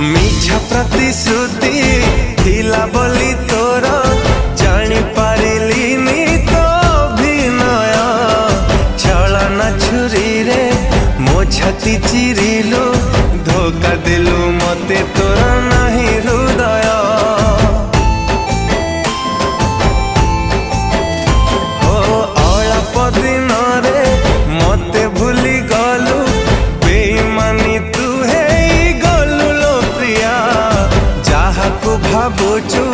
मिछा प्रतिश्रुति थिला बोली तोर जानी पारिलिनी तो अभिनय छलना छुरी रे मो छाती चिरिलु धोखा देलु मते तोर नहीं हृदय ओ अल्प दिन रे मते भूली गलु बेईमानी तू है गलु लो प्रिया जहा को भावुचु